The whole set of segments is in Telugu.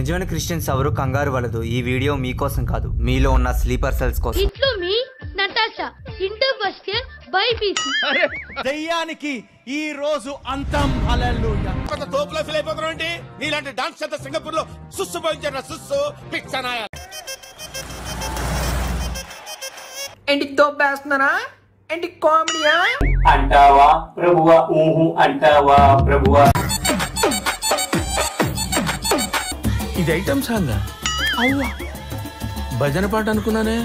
నిజమైన క్రిస్టియన్స్ ఎవరు కంగారు పడదు. ఈ వీడియో మీకోసం కాదు, మీలో ఉన్న స్లీపర్ సెల్స్ కోసం. ఇట్లు మీ Natasha inter first year BiPC. దయ్యానికి ఈ రోజు అంతం. హల్లెలూయా. కొంత తోపులో ఫీల్ అయిపోతున్నావు ఏంటి? నీలాంటి డాన్స్ చేత సింగపూర్ లో సుస్సు పోయించారు. సుస్సు పిచ్చనాయ ఏంటి తోపేస్తున్నారా? ఏంటి కామెడీయా అంటావా ప్రభువా? ఊహు అంటావా ప్రభువా? ఇది ఐటమ్ సాంగ్. భజన పాట అనుకున్నానే.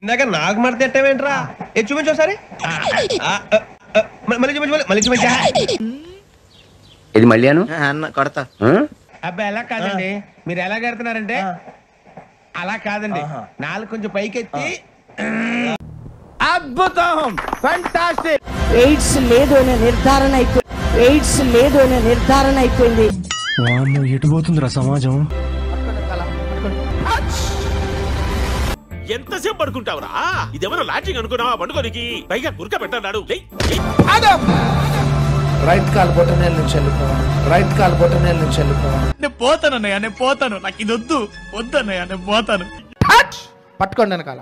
ఇందాక నాకు మడత ఎట్టవేంట్రా? చూపించు ఒకసారి. మళ్ళీ చూపించా. ఇది మళ్ళీ అన్న కొడతా. అబ్బాయి ఎలా కాదండి, మీరు ఎలా కడుతున్నారంటే అలా కాదండి. నాలుగు కొంచెం పైకెత్తి. అద్భుతం, ఫెంటాస్టిక్. ఎయిడ్స్ లేదు అనే నిర్ధారణ అయిపోయింది. ఎయిడ్స్ లేదు అనే నిర్ధారణ అయిపోయింది. ఎటుపోతుందిరా సమాజం? ఎంతసేపు పడుకుంటావురా? ఇదేమన్నా లాడ్జింగ్ అనుకున్నావా? పండుకోనికి పైగా గురక పెట్టన్నాడు. రైట్ కాల్ బొటనేల నుంచి వెళ్ళిపోవాలి. రైట్ కాల్ బొటనేల నుంచి వెళ్ళిపోవాలి. నేను పోతానన్నయ్య, నేను పోతాను. నాకు ఇది వద్దు, వద్దన్నయ్య, నేను పోతాను. పట్టుకోండి వెనకాల.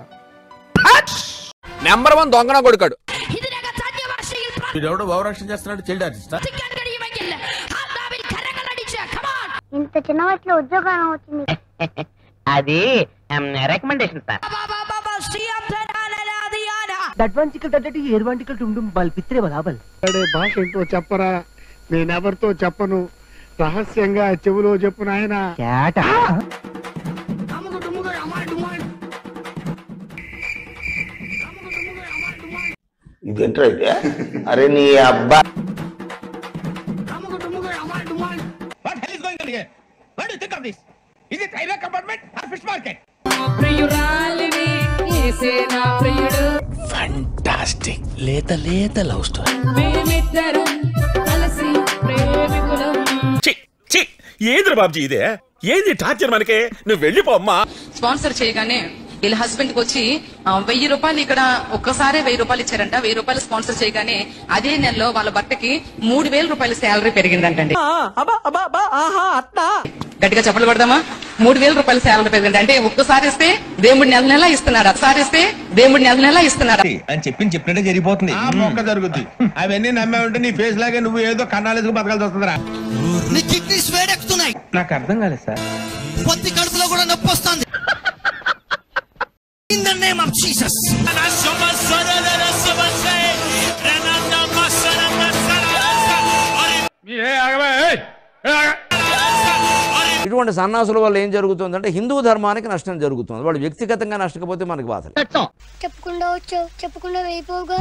నెంబర్ 1 దొంగన కొడుకాడు. వీడెవడో భావరక్షణ చేస్తున్నాడు. Child artist. ఇంత చిన్న వయసులో ఉద్యోగం వచ్చింది. అది రికమెండేషన్ సార్. భాష ఏంటో చెప్పరా? నేనెవరితో చెప్పను, రహస్యంగా చెవులో చెప్పు నాయనా. ఇదేంటో అయితే. అరే నీ అబ్బా. ఇది railway compartment or fish market? Fantastic. లేత లేత లవ్ స్టోరీ. ఏంద్ర బాబ్జీ ఇదే? ఏంది టార్చర్ మనకే? నువ్వు వెళ్ళిపో అమ్మా. స్పాన్సర్ చేయగానే వీళ్ళ హస్బెండ్ కి వచ్చి 1000 రూపాయలు ఇక్కడ ఒక్కసారే 1000 రూపాయలు ఇచ్చారంట. 1000 రూపాయలు స్పాన్సర్ చేయగానే అదే నెలలో వాళ్ళ భర్తకి 3000 రూపాయల శాలరీ పెరిగిందంటండి. గట్టిగా చెప్పలు పడదామా? 3000 రూపాయల శాలరీ పెరిగింది అంటే ఒక్కసారి ఇస్తే దేవుడు నెల నెలా ఇస్తున్నాడు, ఒకసారి ఇస్తే దేవుడు నెల నెలా ఇస్తున్నాడు అని చెప్పినట్టే జరిగిపోతుంది. మొక్క జరుగుద్ది. అవన్నీ నమ్మే ఉంటే నీ ఫేస్ లాగే నువ్వు ఏదో కన్నాలేసుకు బతకాల్సి వస్తుందిరా. నాకు అర్థం కాలేదు సార్. పొత్తి కడుపులో కూడా నొప్పి వస్తుంది. In the name of Jesus. ఇటువంటి సన్నాసుల వల్ల ఏం జరుగుతుందంటే హిందూ ధర్మానికి నష్టం జరుగుతుంది. వాడు వ్యక్తిగతంగా నష్టకపోతే మనకి బాధ. చెప్పకుండా వచ్చావు, చెప్పకుండా వెళ్ళిపోగా.